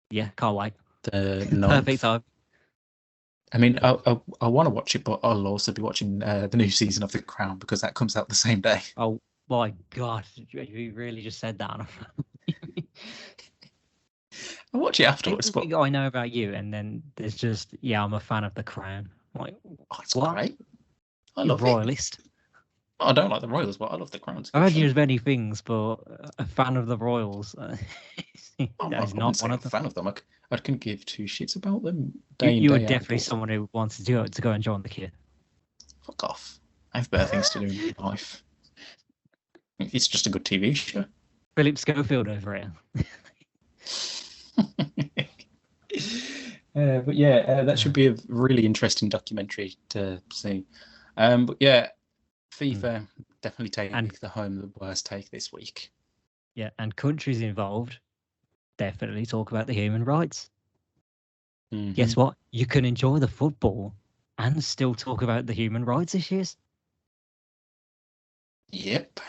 Yeah, can't wait. the Perfect 9th. time. I mean, I want to watch it, but I'll also be watching the new season of The Crown because that comes out the same day. Oh my god, you really just said that. I'll watch it afterwards, but Everything I know about you, and then there's just I'm a fan of The Crown. Like, it's what? great. I You're love it. royalist. I don't like the Royals, but I love The Crown. It's a I've good heard you show. as many things, but a fan of the Royals that I is wouldn't not say one I'm of a them. fan of them. I couldn't give two shits about them You, day in, you were day out. definitely But someone who wanted to go and join the queue. fuck off. I have better things to do in life. It's just a good TV show. Philip Schofield over here. But yeah, that should be a really interesting documentary to see. But yeah, FIFA definitely take the home the worst take this week. Yeah, and countries involved definitely talk about the human rights. Mm-hmm. Guess what? You can enjoy the football and still talk about the human rights issues. Yep.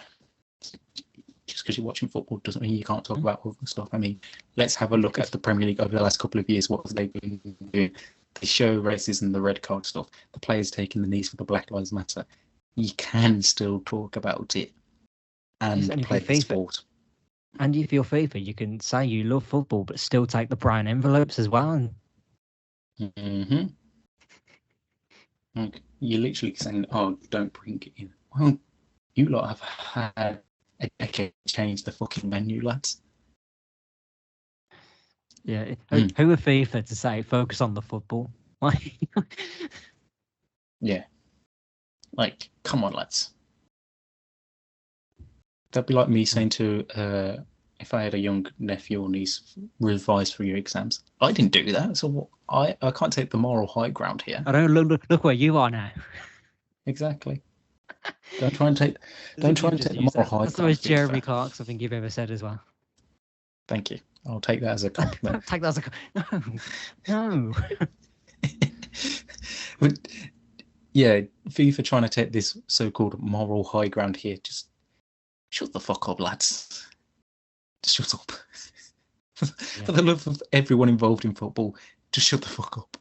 Just because you're watching football doesn't mean you can't talk about other stuff. I mean, let's have a look at the Premier League over the last couple of years. What have they been doing? They show racism, the red card stuff, the players taking the knees for the Black Lives Matter. You can still talk about it and play the sport. And if you're FIFA, you can say you love football, but still take the brown envelopes as well. Mm-hmm. Like, you're literally saying, "Oh, don't bring it in." Well, you lot have had a decade to change the fucking menu, lads. Yeah, who are FIFA to say focus on the football? Yeah, like come on, lads. That'd be like me saying to if I had a young nephew or niece, revise for your exams. I didn't do that, so I can't take the moral high ground here. I don't look where you are now. Exactly. Don't try and take the moral high ground. That's the most Jeremy Clarkson I think you've ever said as well. Thank you. I'll take that as a compliment. Take that as no. But yeah, FIFA trying to take this so-called moral high ground here. Just shut the fuck up, lads. Just shut up. For the love of everyone involved in football, just shut the fuck up.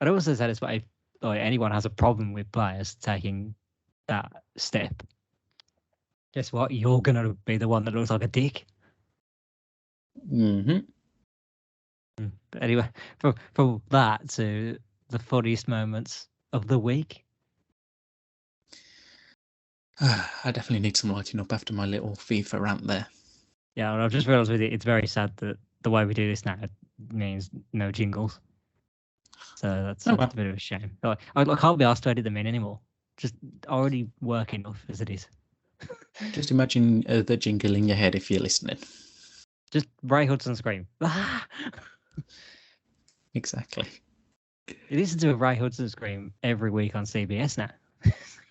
I'd also say this, but if anyone has a problem with players taking that step, guess what? You're gonna be the one that looks like a dick. Mm-hmm. But anyway, from that to the funniest moments of the week. I definitely need some lighting up after my little FIFA rant there. Yeah, and I've just realised with it, it's very sad that the way we do this now means no jingles. So that's a bit of a shame. I can't be asked to edit them in anymore. Just already work enough as it is. Just imagine the jingle in your head if you're listening. Just Ray Hudson scream. Exactly. You listen to a Ray Hudson scream every week on CBS now.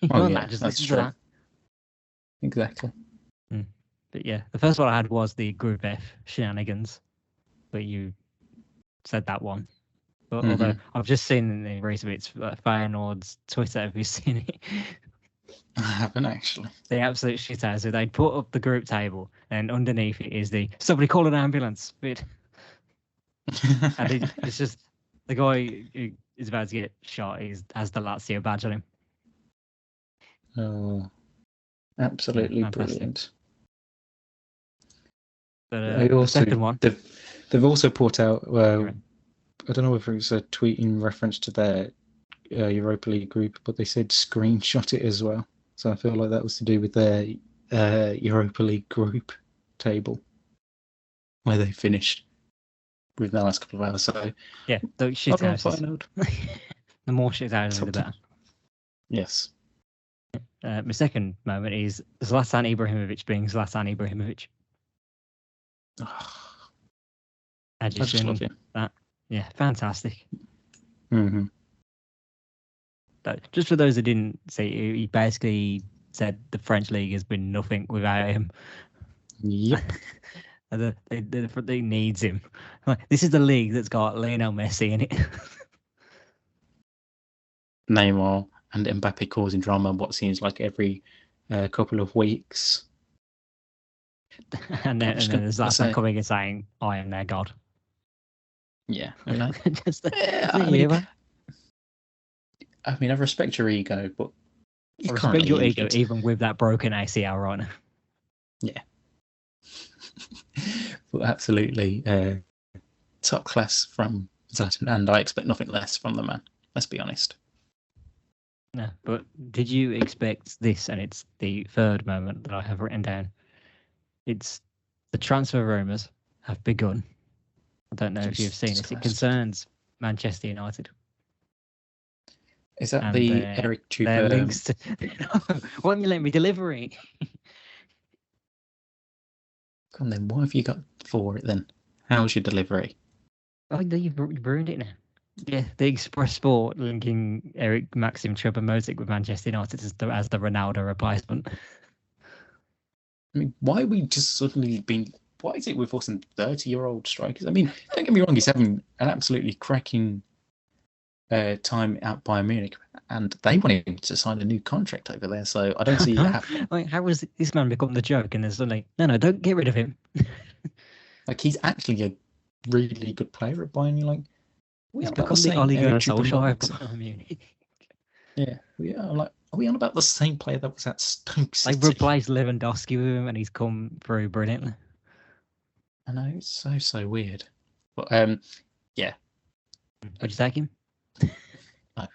That's true. That. Exactly. But yeah, the first one I had was the Group F shenanigans, but you said that one. But although I've just seen in recent bits Feyenoord's Twitter, have you seen it? I haven't actually. The absolute shit out. So they'd put up the group table, and underneath it is the somebody call an ambulance bit. And it's just the guy who is about to get shot has the Lazio badge on him. Oh, absolutely brilliant. But the second one, they've also put out. I don't know if it was a tweet in reference to their Europa League group, but they said screenshot it as well. So I feel like that was to do with their Europa League group table where they finished with the last couple of hours. So yeah, the shit houses. The more shit houses, the better. Yes. My second moment is Zlatan Ibrahimovic being Zlatan Ibrahimovic. I just love him. That. Yeah, fantastic. Mm-hmm. But just for those that didn't see, he basically said the French league has been nothing without him. Yep. They needs him. This is the league that's got Lionel Messi in it. Neymar and Mbappe causing drama what seems like every couple of weeks. and then there's Zlatan coming and saying, I am their god. Yeah. I mean, I respect your ego, but I respect your ego even with that broken ACL right now. Yeah. But absolutely top class from Zlatan, and I expect nothing less from the man. Let's be honest. No, but did you expect this? And it's the third moment that I have written down. It's the transfer rumours have begun. I don't know if you've seen it. It concerns Manchester United. Is that the Eric Chupa? Links to... Why don't you let me deliver it? Come on then, what have you got for it then? How's your delivery? Oh, you've ruined it now. Yeah, the Express Sport linking Eric Maxim Chupa-Moting with Manchester United as the Ronaldo replacement. I mean, why are we just suddenly been... Why is it with us and 30-year-old strikers? I mean, don't get me wrong, he's having an absolutely cracking time at Bayern Munich, and they want him to sign a new contract over there, so I don't see it happening. Like, how has this man become the joke? And there's suddenly, no, don't get rid of him. Like, he's actually a really good player at Bayern. You're like, he's become the Ole Gunnar Solskjaer of Bayern Munich. Yeah, are we on about the same player that was at Stoke City? They replaced Lewandowski with him, and he's come through brilliantly. I know, it's so weird. But yeah. Would you take him? No,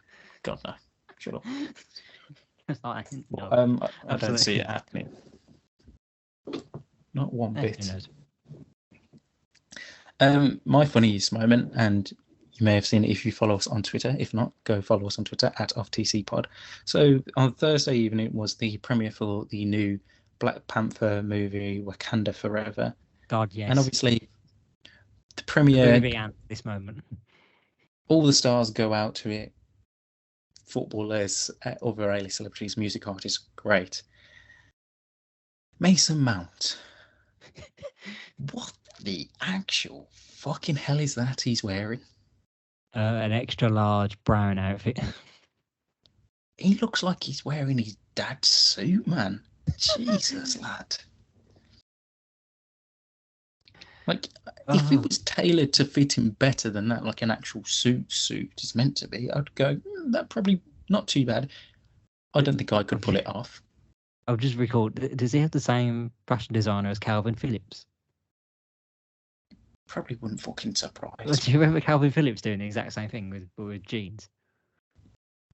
God no. Shut up. No, I don't see it happening. Not one bit. Who knows? My funniest moment, and you may have seen it if you follow us on Twitter. If not, go follow us on Twitter at OffTCPod. So on Thursday evening was the premiere for the new Black Panther movie, Wakanda Forever. God, yes. And obviously, the premiere... movie and this moment. All the stars go out to it. Footballers, other A-list celebrities, music artists, great. Mason Mount. What the actual fucking hell is that he's wearing? An extra large brown outfit. He looks like he's wearing his dad's suit, man. Jesus, lad. Like, if it was tailored to fit him better than that, like an actual suit is meant to be, I'd go, that probably not too bad. I don't think I could pull it off. I'll just recall, does he have the same fashion designer as Calvin Phillips? Probably wouldn't fucking surprise. Do you remember Calvin Phillips doing the exact same thing with jeans?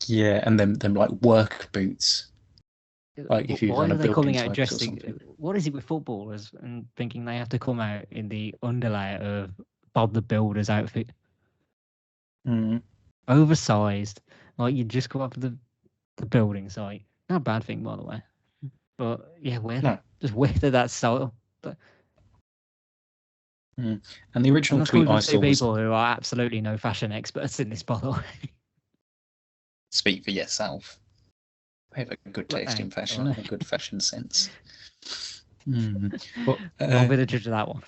Yeah, and them like work boots. Like if why are they coming out dressed? What is it with footballers and thinking they have to come out in the underlayer of Bob the Builder's outfit? Oversized, like you just come up to the building site. Not a bad thing, by the way. But yeah, just wear that style. But... And the original tweet I saw was... people who are absolutely no fashion experts in this, by the way. Speak for yourself. I have a good taste in fashion. I have a good fashion sense. But, I'll be the judge of that one.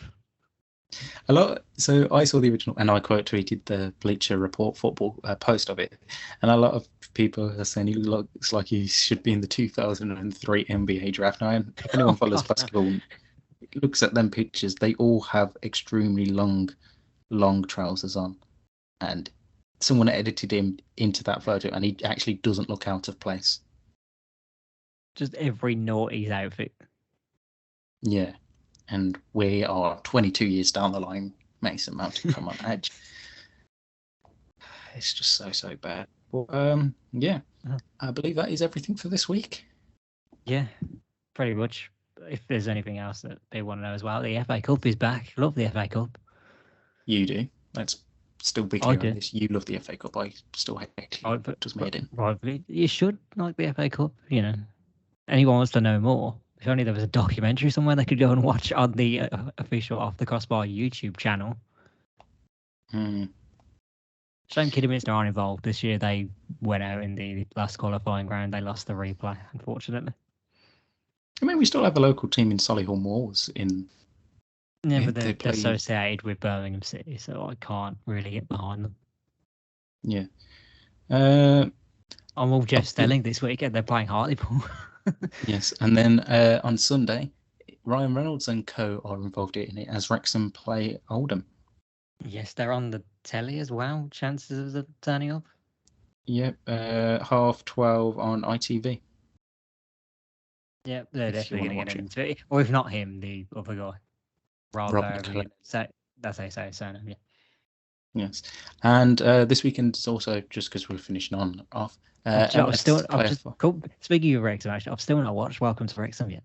So I saw the original, and I quote tweeted the Bleacher Report football post of it, and a lot of people are saying he looks like he should be in the 2003 NBA draft. Now, if anyone Oh follows God, no. basketball, looks at them pictures, they all have extremely long trousers on, and someone edited him into that photo, and he actually doesn't look out of place. Just every naughty's outfit. Yeah, and we are 22 years down the line. Mason Mount to come on edge. It's just so bad. Well, yeah, I believe that is everything for this week. Yeah, pretty much. If there's anything else that they want to know as well, the FA Cup is back. Love the FA Cup. You do. Let's still be I clear on do. this. You love the FA Cup. I still hate it. But Does me in. rightfully, you should like the FA Cup. You know, anyone wants to know more. If only there was a documentary somewhere they could go and watch on the official Off the Crossbar YouTube channel. Shame Kidderminster aren't involved this year. They went out in the last qualifying round. They lost the replay, unfortunately. I mean, we still have a local team in Solihull Moors in. Yeah, but they they're play. associated with Birmingham City, so I can't really get behind them. Yeah. I'm all Jeff Stelling this weekend. They're playing Hartlepool. Yes, and then on Sunday, Ryan Reynolds and co are involved in it as Wrexham play Oldham. Yes, they're on the telly as well. Chances of them turning up? Yep, 12:30 on ITV. Yeah, they're If you definitely want going to to watch get into it. Or if not him, the other guy. Rob McClellan. That's how you say his surname, yeah. Yes, and this weekend is also, just because we're finishing off. Speaking of Wrexham, actually, I've still not watched Welcome to Wrexham yet.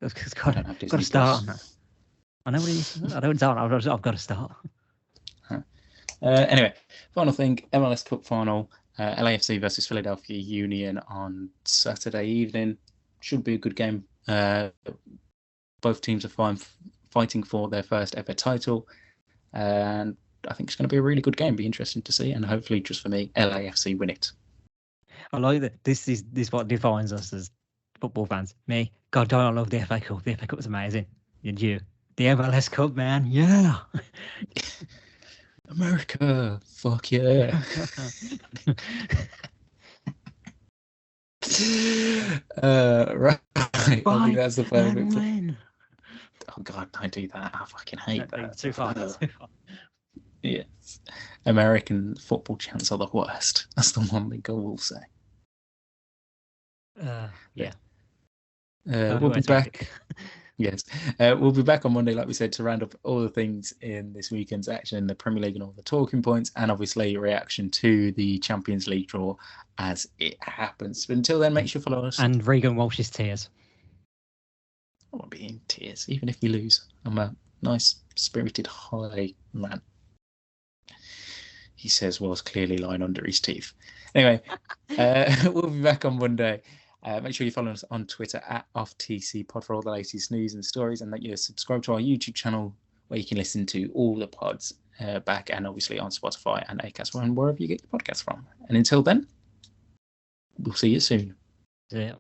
I've I don't have got Disney to start on Plus. that. I know what it is. I don't start. I've got to start. Anyway, final thing: MLS Cup final. LAFC versus Philadelphia Union on Saturday evening. Should be a good game. Both teams are fighting for their first ever title, and I think it's going to be a really good game. Be interesting to see, and hopefully, just for me, LAFC win it. I like that. This is what defines us as football fans. Me, God, don't I love the FA Cup? The FA Cup is amazing. And you, the MLS Cup, man, yeah. America, fuck yeah. Right. I think that's the perfect. Win. Oh God, don't do that. I fucking hate that. Too far. Yes. American football chants are the worst. That's the one thing I will say. Yeah. We'll be back. Yes. We'll be back on Monday, like we said, to round up all the things in this weekend's action in the Premier League and all the talking points, and obviously reaction to the Champions League draw as it happens. But until then, make sure you follow us. And Regan Walsh's tears. I won't be in tears, even if you lose. I'm a nice, spirited, high man. He says whilst clearly lying under his teeth. Anyway, we'll be back on Monday. Make sure you follow us on Twitter at OffTCPod for all the latest news and stories, and that you subscribe to our YouTube channel where you can listen to all the pods back, and obviously on Spotify and Acast and wherever you get your podcasts from. And until then, we'll see you soon. Yeah.